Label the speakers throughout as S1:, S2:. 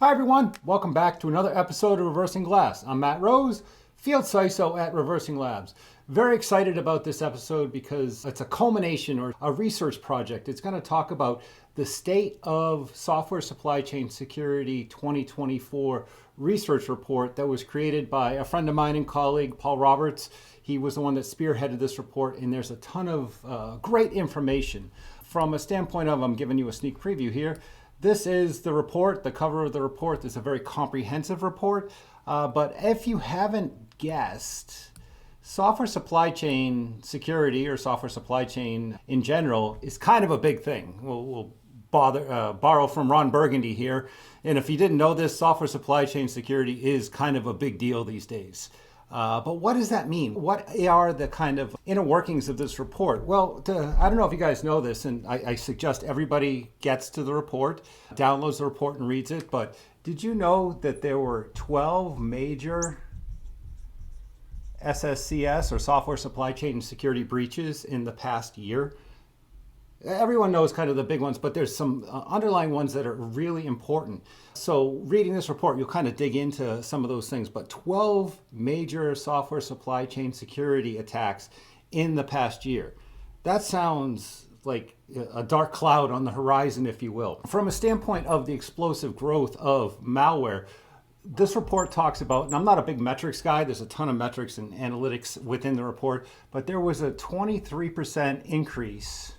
S1: Hi everyone, welcome back to another episode of Reversing Glass. I'm Matt Rose, Field CISO at ReversingLabs. Very excited about this episode because it's a culmination or a research project. It's going to talk about the State of Software Supply Chain Security 2024 research report that was created by a friend of mine and colleague, Paul Roberts. He was the one that spearheaded this report, and there's a ton of great information. From a standpoint of, I'm giving you a sneak preview here. This is the report, the cover of the report. It's a very comprehensive report. But if you haven't guessed, software supply chain security or software supply chain in general is kind of a big thing. We'll borrow from Ron Burgundy here. And if you didn't know this, software supply chain security is kind of a big deal these days. But what does that mean? What are the kind of inner workings of this report? Well, I don't know if you guys know this, and I suggest everybody gets to the report, downloads the report and reads it, but did you know that there were 12 major SSCS or software supply chain security breaches in the past year? Everyone knows kind of the big ones, but there's some underlying ones that are really important. So reading this report, you'll kind of dig into some of those things, but 12 major software supply chain security attacks in the past year. That sounds like a dark cloud on the horizon, if you will. From a standpoint of the explosive growth of malware, this report talks about, and I'm not a big metrics guy, there's a ton of metrics and analytics within the report, but there was a 23% increase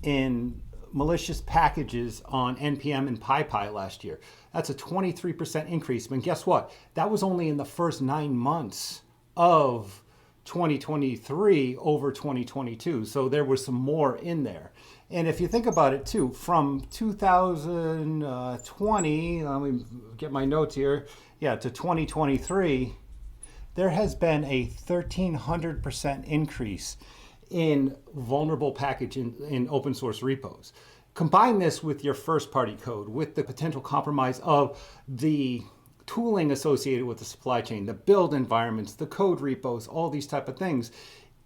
S1: in malicious packages on NPM and PyPy last year. That's a 23% increase. But guess what? That was only in the first 9 months of 2023 over 2022. So there was some more in there. And if you think about it too, from 2020, let me get my notes here, to 2023, there has been a 1,300% increase in vulnerable package in open source repos. Combine this with your first party code, with the potential compromise of the tooling associated with the supply chain, the build environments, the code repos, all these type of things.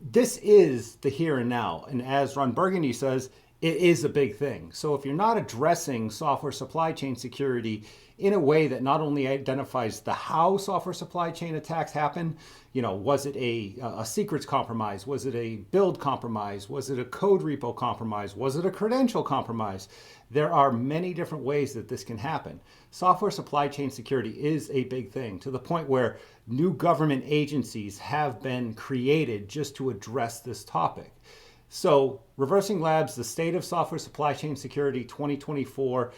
S1: This is the here and now. And as Ron Burgundy says, it is a big thing. So if you're not addressing software supply chain security in a way that not only identifies the how software supply chain attacks happen, was it a secrets compromise? Was it a build compromise? Was it a code repo compromise? Was it a credential compromise? There are many different ways that this can happen. Software supply chain security is a big thing, to the point where new government agencies have been created just to address this topic. So ReversingLabs, the State of Software Supply Chain Security 2024,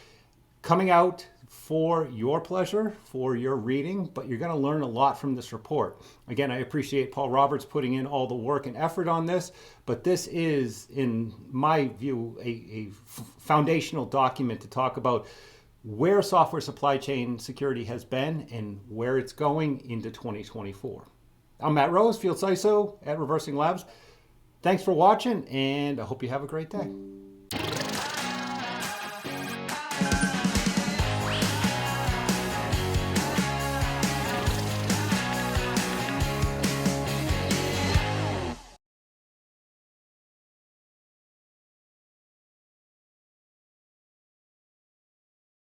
S1: coming out for your pleasure, for your reading, but you're going to learn a lot from this report. Again, I appreciate Paul Roberts putting in all the work and effort on this, but this is, in my view, a foundational document to talk about where software supply chain security has been and where it's going into 2024. I'm Matt Rose, Field CISO at ReversingLabs. Thanks for watching, and I hope you have a great day.